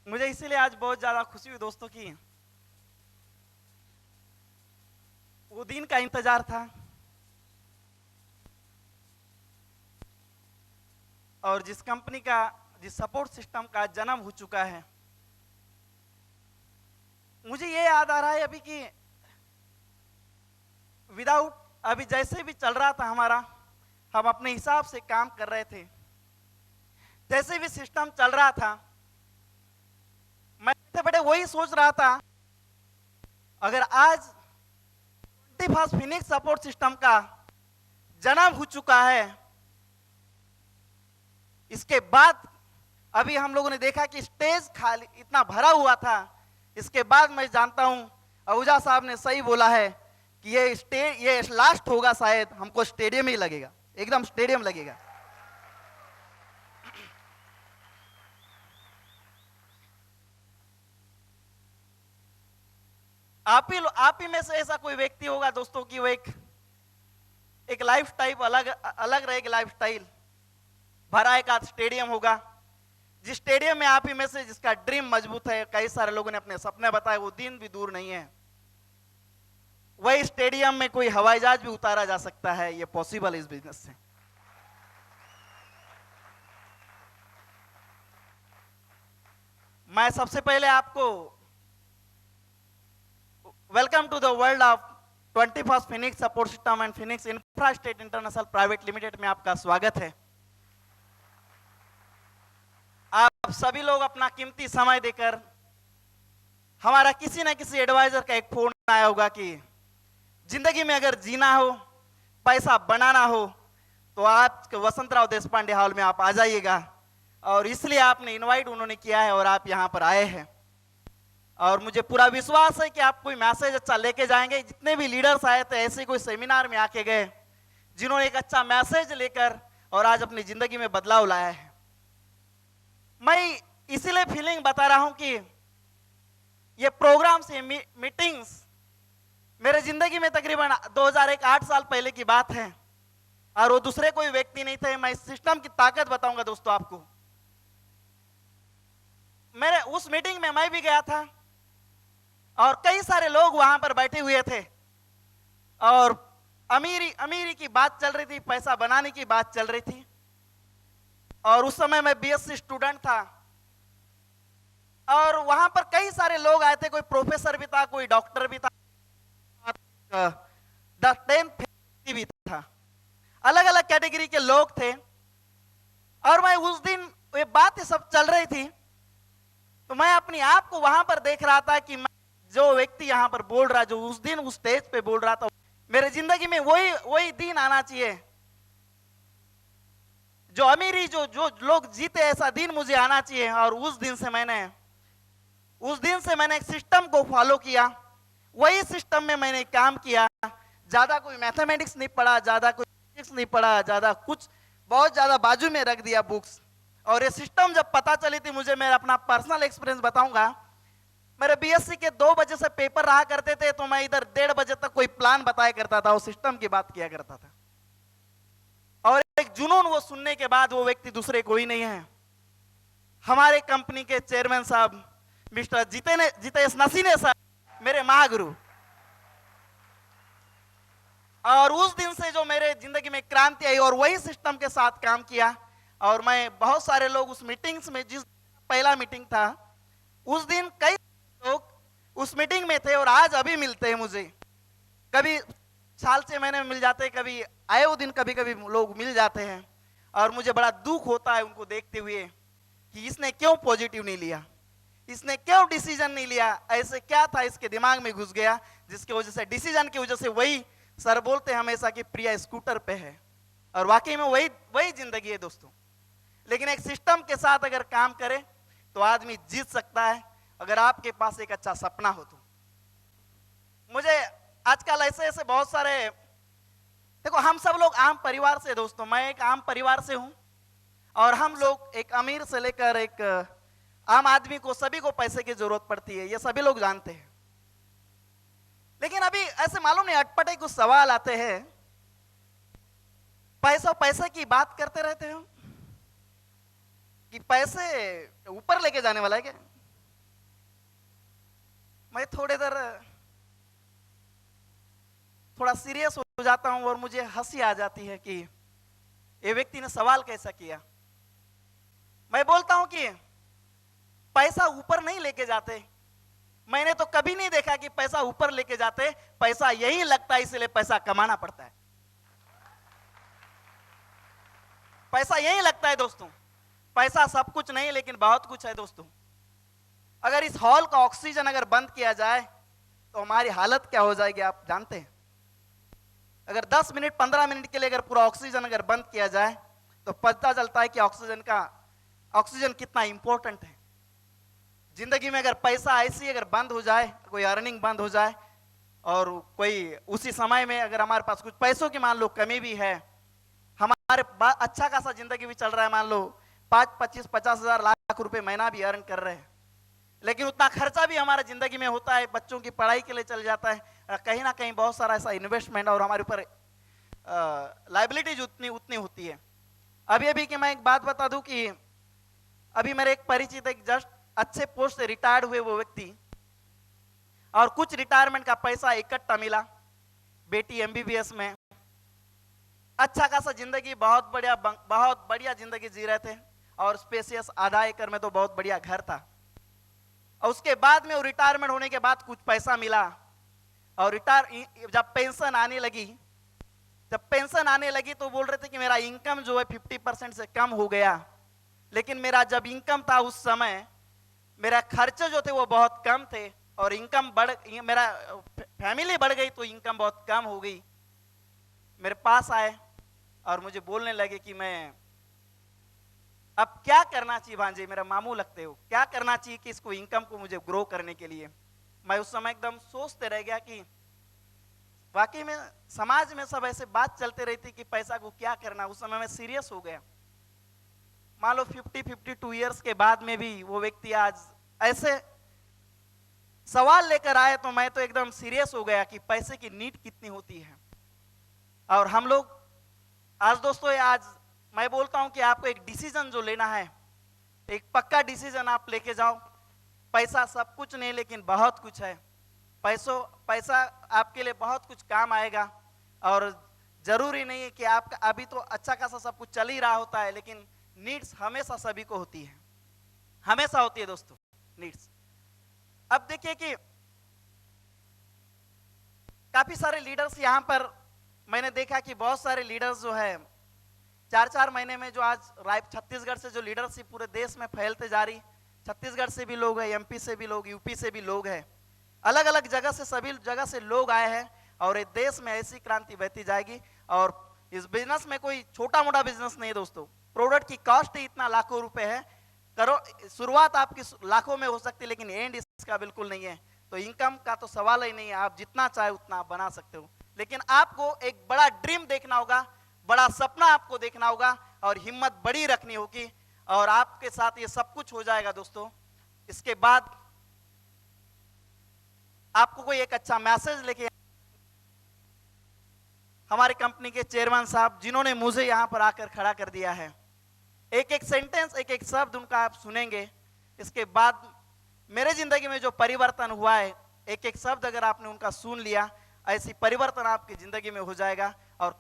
मुझे इसीलिए आज बहुत ज्यादा खुशी हुई दोस्तों की वो दिन का इंतजार था और जिस कंपनी का जिस सपोर्ट सिस्टम का जन्म हो चुका है। मुझे ये याद आ रहा है अभी कि विदाउट अभी जैसे भी चल रहा था हमारा, हम अपने हिसाब से काम कर रहे थे। जैसे भी सिस्टम चल रहा था मैं बैठे बैठे वही सोच रहा था, अगर आज 21 फिनिक्स सपोर्ट सिस्टम का जन्म हो चुका है, इसके बाद अभी हम लोगों ने देखा कि स्टेज खाली इतना भरा हुआ था। इसके बाद मैं जानता हूं आहूजा साहब ने सही बोला है कि ये लास्ट होगा, शायद हमको स्टेडियम ही लगेगा, एकदम स्टेडियम लगेगा। आप ही में से ऐसा कोई व्यक्ति होगा दोस्तों कि वो एक लाइफ टाइप अलग अलग रहेगी, लाइफ स्टाइल भरा एक आध स्टेडियम होगा। जिस स्टेडियम में आप ही में से जिसका ड्रीम मजबूत है, कई सारे लोगों ने अपने सपने बताए, वो दिन भी दूर नहीं है। वही स्टेडियम में कोई हवाई जहाज भी उतारा जा सकता है, ये पॉसिबल है इस बिजनेस से। मैं सबसे पहले आपको welcome to the world of 21st Phoenix support system and Phoenix Infrastate international private limited में आपका स्वागत है। आप सभी लोग अपना कीमती समय देकर, हमारा किसी न किसी एडवाइजर का एक फोन आया होगा कि जिंदगी में अगर जीना हो, पैसा बनाना हो, तो आप वसंतराव देशपांडे हॉल में आप आ जाइएगा। और इसलिए आपने इनवाइट उन्होंने किया है और आप यहां पर आए हैं। और मुझे पूरा विश्वास है कि आप कोई मैसेज अच्छा लेके जाएंगे। जितने भी लीडर्स आए थे ऐसे कोई सेमिनार में आके गए जिन्होंने एक अच्छा मैसेज लेकर और आज अपनी जिंदगी में बदलाव लाया है। मैं इसीलिए फीलिंग बता रहा हूं कि ये प्रोग्राम्स, ये मीटिंग्स मेरे जिंदगी में तकरीबन 2008 साल पहले की बात है और वो दूसरे कोई व्यक्ति नहीं थे। मैं इस सिस्टम की ताकत बताऊंगा दोस्तों आपको। मेरे उस मीटिंग में मैं भी गया था और कई सारे लोग वहां पर बैठे हुए थे और अमीरी की बात चल रही थी, पैसा बनाने की बात चल रही थी। और उस समय मैं बीएससी स्टूडेंट था और वहां पर कई सारे लोग आए थे, कोई प्रोफेसर भी था, कोई डॉक्टर भी था, द 10th भी था, अलग अलग कैटेगरी के लोग थे। और मैं उस दिन ये बातें सब चल रही थी तो मैं अपने आप को वहां पर देख रहा था कि मैं जो व्यक्ति यहां पर बोल रहा, जो उस दिन उस स्टेज पे बोल रहा था, मेरे जिंदगी में वही दिन आना चाहिए। जो अमीरी जो जो लोग जीते ऐसा दिन मुझे आना चाहिए। और उस दिन से मैंने एक सिस्टम को फॉलो किया, वही सिस्टम में मैंने काम किया। ज्यादा कोई मैथमेटिक्स नहीं पढ़ा, ज्यादा कोई फिजिक्स नहीं पढ़ा, ज्यादा कुछ बहुत ज्यादा बाजू में रख दिया बुक्स। और ये सिस्टम जब पता चली थी मुझे, मैं अपना पर्सनल एक्सपीरियंस बताऊंगा। मेरे बीएससी के 2 बजे से पेपर रहा करते थे तो मैं इधर 1:30 बजे तक कोई प्लान बताया करता था, उस सिस्टम की बात किया करता था। और एक जुनून वो सुनने के बाद वो व्यक्ति दूसरे कोई नहीं है, हमारे कंपनी के चेयरमैन साहब मिस्टर जितेश नसीने साहब, मेरे महागुरु। और उस दिन से जो मेरे जिंदगी में क्रांति आई और वही सिस्टम के साथ काम किया। और मैं बहुत सारे लोग उस मीटिंग्स में, जिस पहला मीटिंग था उस दिन कई लोग उस मीटिंग में थे और आज अभी मिलते हैं मुझे। कभी साल से महीने में मिल जाते हैं, कभी आए वो दिन कभी कभी लोग मिल जाते हैं। और मुझे बड़ा दुख होता है उनको देखते हुए कि इसने क्यों पॉजिटिव नहीं लिया, इसने क्यों डिसीजन नहीं लिया, ऐसे क्या था इसके दिमाग में घुस गया जिसकी वजह से, डिसीजन की वजह से वही सर बोलते हमेशा कि प्रिया स्कूटर पे है। और वाकई में वही जिंदगी है दोस्तों। लेकिन एक सिस्टम के साथ अगर काम करे तो आदमी जीत सकता है, अगर आपके पास एक अच्छा सपना हो तो। मुझे आजकल ऐसे बहुत सारे, देखो हम सब लोग आम परिवार से दोस्तों, मैं एक आम परिवार से हूं और हम लोग एक अमीर से लेकर एक आम आदमी को, सभी को पैसे की जरूरत पड़ती है, ये सभी लोग जानते हैं। लेकिन अभी ऐसे मालूम नहीं अटपटे कुछ सवाल आते हैं, पैसे की बात करते रहते हो कि पैसे ऊपर लेके जाने वाला है क्या? मैं थोड़ा सीरियस हो जाता हूं और मुझे हंसी आ जाती है कि ये व्यक्ति ने सवाल कैसा किया। मैं बोलता हूं कि पैसा ऊपर नहीं लेके जाते, मैंने तो कभी नहीं देखा कि पैसा ऊपर लेके जाते, पैसा यही लगता है, इसलिए पैसा कमाना पड़ता है। पैसा यही लगता है दोस्तों, पैसा सब कुछ नहीं लेकिन बहुत कुछ है दोस्तों। अगर इस हॉल का ऑक्सीजन अगर बंद किया जाए तो हमारी हालत क्या हो जाएगी आप जानते हैं। अगर 10 मिनट 15 मिनट के लिए अगर पूरा ऑक्सीजन अगर बंद किया जाए तो पता चलता है कि ऑक्सीजन कितना इंपॉर्टेंट है। जिंदगी में अगर पैसा ऐसी अगर बंद हो जाए, कोई अर्निंग बंद हो जाए और कोई उसी समय में अगर हमारे पास कुछ पैसों की मान लो कमी भी है, हमारे अच्छा खासा जिंदगी भी चल रहा है, मान लो 5, 25, 50 हजार लाख रुपए महीना भी अर्न कर रहे हैं, लेकिन उतना खर्चा भी हमारे जिंदगी में होता है, बच्चों की पढ़ाई के लिए चल जाता है, कहीं ना कहीं बहुत सारा ऐसा इन्वेस्टमेंट और हमारे ऊपर लाइबिलिटीज उतनी होती है। अभी कि मैं एक बात बता दूं कि अभी मेरे एक परिचित एक जस्ट अच्छे पोस्ट से रिटायर्ड हुए वो व्यक्ति, और कुछ रिटायरमेंट का पैसा इकट्ठा मिला, बेटी एमबीबीएस में अच्छा खासा जिंदगी, बहुत बढ़िया जिंदगी जी रहे थे, और स्पेसियस आधा एकड़ में तो बहुत बढ़िया घर था। और उसके बाद में वो रिटायरमेंट होने के बाद कुछ पैसा मिला, और जब पेंशन आने लगी तो बोल रहे थे कि मेरा इनकम जो है 50% से कम हो गया, लेकिन मेरा जब इनकम था उस समय मेरा खर्चे जो थे वो बहुत कम थे, और मेरा फैमिली बढ़ गई तो इनकम बहुत कम हो गई। मेरे पास आए और मुझे बोलने लगे कि मैं अब क्या करना चाहिए भांजे, मेरा मामू लगते हो, क्या करना चाहिए कि इसको इनकम को मुझे ग्रो करने के लिए। मैं उस समय एकदम सोचते रह गया कि वाकई में समाज में सब ऐसे बात चलते रहती कि पैसा को क्या करना। उस समय मैं सीरियस हो गया। मान लो 52 ईयर्स के बाद में भी वो व्यक्ति आज ऐसे सवाल लेकर आए तो मैं तो एकदम सीरियस हो गया कि पैसे की नीड कितनी होती है। और हम लोग आज दोस्तों, आज मैं बोलता हूं कि आपको एक डिसीजन जो लेना है, एक पक्का डिसीजन आप लेके जाओ। पैसा सब कुछ नहीं लेकिन बहुत कुछ है। पैसा आपके लिए बहुत कुछ काम आएगा, और जरूरी नहीं है कि आपका अभी तो अच्छा खासा सब कुछ चल ही रहा होता है, लेकिन नीड्स हमेशा सभी को होती है, हमेशा होती है दोस्तों नीड्स। अब देखिए कि काफी सारे लीडर्स यहां पर मैंने देखा कि बहुत सारे लीडर्स जो है 4-4 महीने में जो आज छत्तीसगढ़ से जो लीडरशिप पूरे देश में फैलते जा रही, छत्तीसगढ़ से भी लोग हैं, एमपी से भी लोग, यूपी से भी लोग हैं, अलग अलग जगह से सभी जगह से लोग आए हैं, और इस देश में ऐसी क्रांति बहती जाएगी। और इस बिजनेस में कोई छोटा मोटा बिजनेस नहीं दोस्तों, प्रोडक्ट की कॉस्ट ही इतना लाखों रुपए है, शुरुआत आपकी लाखों में हो सकती है, लेकिन एंड इसका बिल्कुल नहीं है। तो इनकम का तो सवाल ही नहीं है, आप जितना चाहे उतना आप बना सकते हो, लेकिन आपको एक बड़ा ड्रीम देखना होगा, बड़ा सपना आपको देखना होगा, और हिम्मत बड़ी रखनी होगी, और आपके साथ ये सब कुछ हो जाएगा दोस्तों। इसके बाद आपको कोई एक अच्छा मैसेज लेके हमारे कंपनी के चेयरमैन साहब, जिन्होंने मुझे यहां पर आकर खड़ा कर दिया है, एक एक सेंटेंस, एक एक शब्द उनका आप सुनेंगे। इसके बाद मेरे जिंदगी में जो परिवर्तन हुआ है, एक एक शब्द अगर आपने उनका सुन लिया, ऐसी परिवर्तन आपकी जिंदगी में हो जाएगा। और